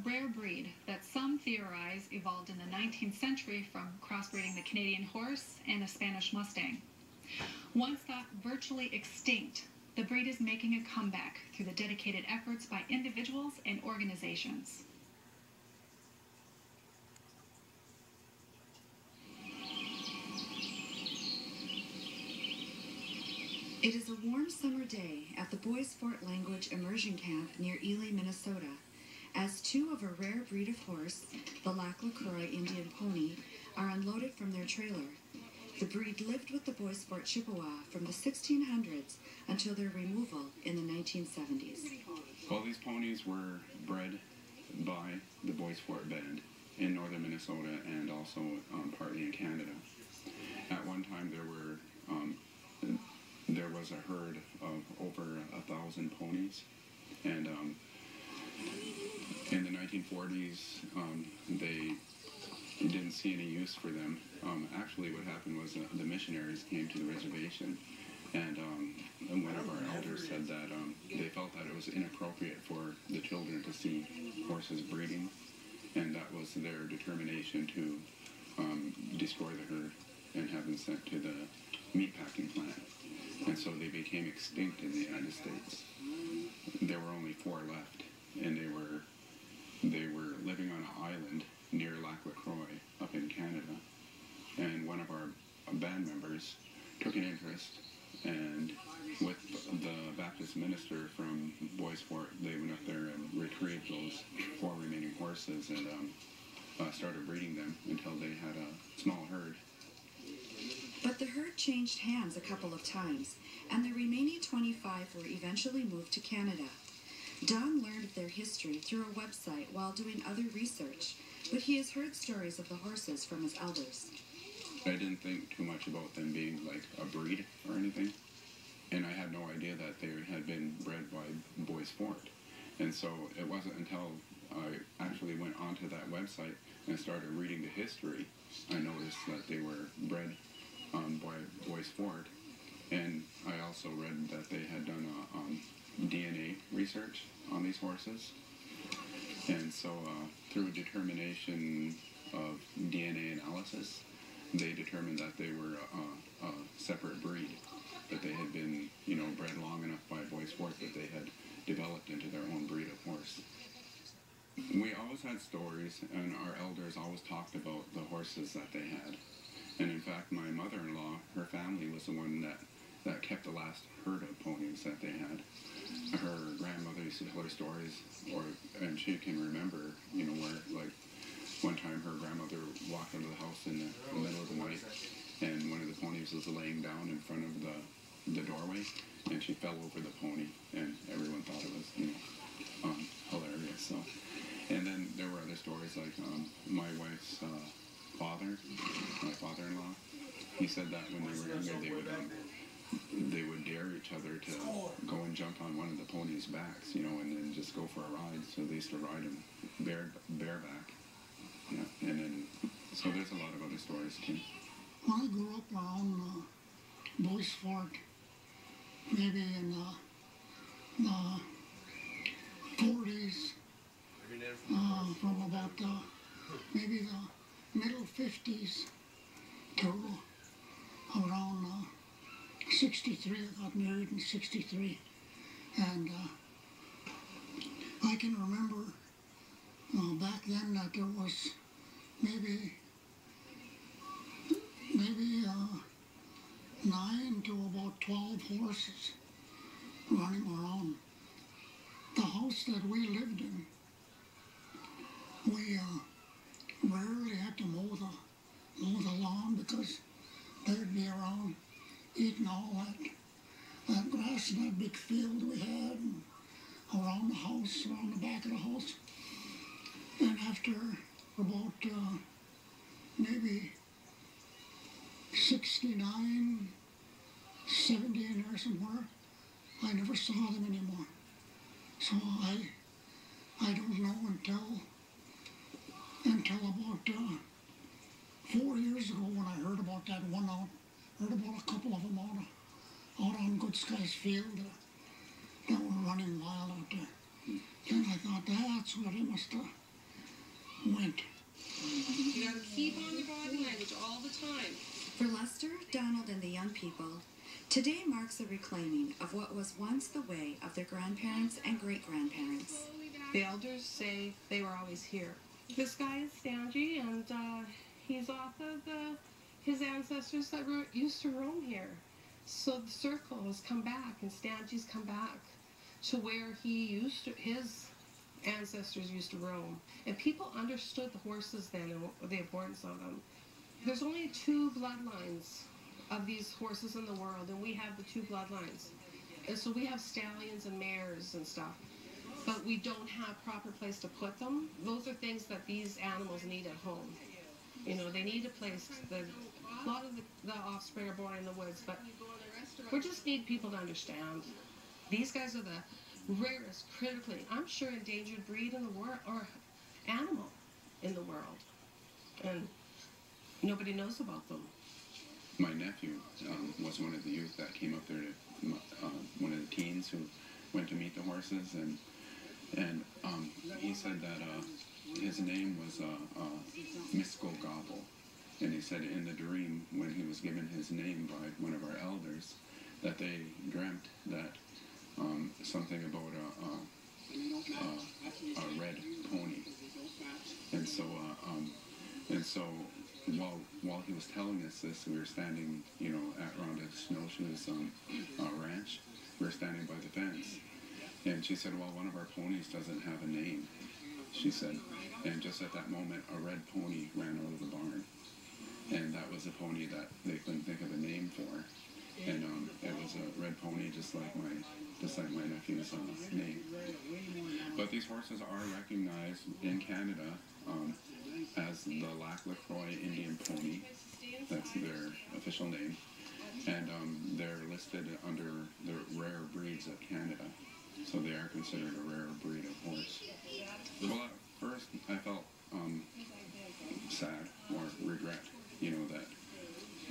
rare breed that some theorize evolved in the 19th century from crossbreeding the Canadian horse and a Spanish Mustang. Once thought virtually extinct, the breed is making a comeback through the dedicated efforts by individuals and organizations. It is a warm summer day at the Bois Forte Language Immersion Camp near Ely, Minnesota, as two of a rare breed of horse, the Lac La Croix Indian Pony, are unloaded from their trailer. The breed lived with the Bois Forte Chippewa from the 1600s until their removal in the 1970s. Well, these ponies were bred by the Bois Forte band in northern Minnesota and also partly in Canada. At one time there was a herd of over 1,000 ponies, and in the 1940s they didn't see any use for them. Actually what happened was the missionaries came to the reservation, and one of our elders said that they felt that it was inappropriate for the children to see horses breeding, and that was their determination to destroy the herd and have them sent to the meatpacking plant. And so they became extinct in the United States. There were only 4 left, and they were living on an island near Lac La Croix up in Canada. And one of our band members took an interest, and with the Baptist minister from Bois Forte, they went up there and retrieved those 4 remaining horses and started breeding them until they had a small herd. But the herd changed hands a couple of times, and the remaining 25 were eventually moved to Canada. Don learned of their history through a website while doing other research, but he has heard stories of the horses from his elders. I didn't think too much about them being like a breed or anything, and I had no idea that they had been bred by Bois Forte. And so it wasn't until I actually went onto that website and started reading the history, I noticed that they were bred by Bois Forte, and I also read that they had done DNA research on these horses, and so through determination of DNA analysis, they determined that they were a separate breed, that they had been, bred long enough by Bois Forte that they had developed into their own breed of horse. We always had stories, and our elders always talked about the horses that they had. And in fact, my mother-in-law, her family was the one that kept the last herd of ponies that they had. Her grandmother used to tell her stories, and she can remember, where, like, one time her grandmother walked into the house in the middle of the night, and one of the ponies was laying down in front of the doorway, and she fell over the pony, and everyone thought it was, hilarious. So, and then there were other stories, like my wife's my father-in-law, he said that when they were younger, they would dare each other to go and jump on one of the ponies' backs, and then just go for a ride. So they used to ride him bareback. Yeah, and then, so there's a lot of other stories too. I grew up around Bois Forte, maybe in the 40s, from about maybe the middle 50s to around 63. I got married in 63, and I can remember back then that there was maybe 9 to about 12 horses running around. The house that we lived in, we rarely had to mow the lawn because they'd be around eating all that grass in that big field we had, and around the house, around the back of the house. And after about maybe 69, 70 in there somewhere, I never saw them anymore. So I don't know until about 4 years ago when I heard about that one out, heard about a couple of them out on Good Skies Field that were running wild out there. Then I thought, that's where they must have went. You gotta keep on the body language all the time. For Lester, Donald, and the young people, today marks a reclaiming of what was once the way of their grandparents and great-grandparents. The elders say they were always here. This guy is Stangy, and he's off of his ancestors that used to roam here. So the circle has come back, and Stangy's come back to where his ancestors used to roam. And people understood the horses then and the importance of them. There's only 2 bloodlines of these horses in the world, and we have the 2 bloodlines. And so we have stallions and mares and stuff, but we don't have proper place to put them. Those are things that these animals need at home. You know, they need a place. A lot of the offspring are born in the woods, but we just need people to understand. These guys are the rarest, critically, I'm sure, endangered breed in the world, or animal in the world. And nobody knows about them. My nephew was one of the youth that came up there to, one of the teens who went to meet the horses, and he said that his name was Misko Gobble. And he said in the dream, when he was given his name by one of our elders, that they dreamt that something about a red pony. And so while he was telling us this, we were standing, around a snowshoes ranch. We were standing by the fence, and she said, "Well, one of our ponies doesn't have a name," she said. And just at that moment, a red pony ran out of the barn, and that was a pony that they couldn't think of a name for. And it was a red pony, just like my nephew's name. But these horses are recognized in Canada as the Lac La Croix Indian Pony. That's their official name. And they're listed under the rare breeds of Canada. So they are considered a rare breed of horse. Well, at first I felt sad or regret, that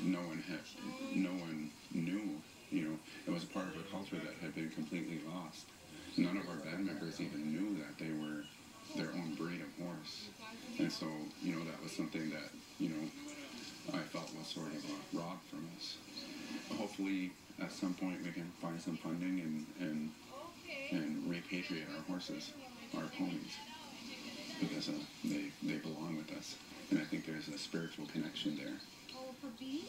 no one knew, it was a part of a culture that had been completely lost. None of our band members even knew that they were their own breed of horse. And so, that was something that, I felt was sort of robbed from us. Hopefully, at some point, we can find some funding and repatriate our horses, our ponies, because they belong with us. And I think there's a spiritual connection there. Oh, for bees?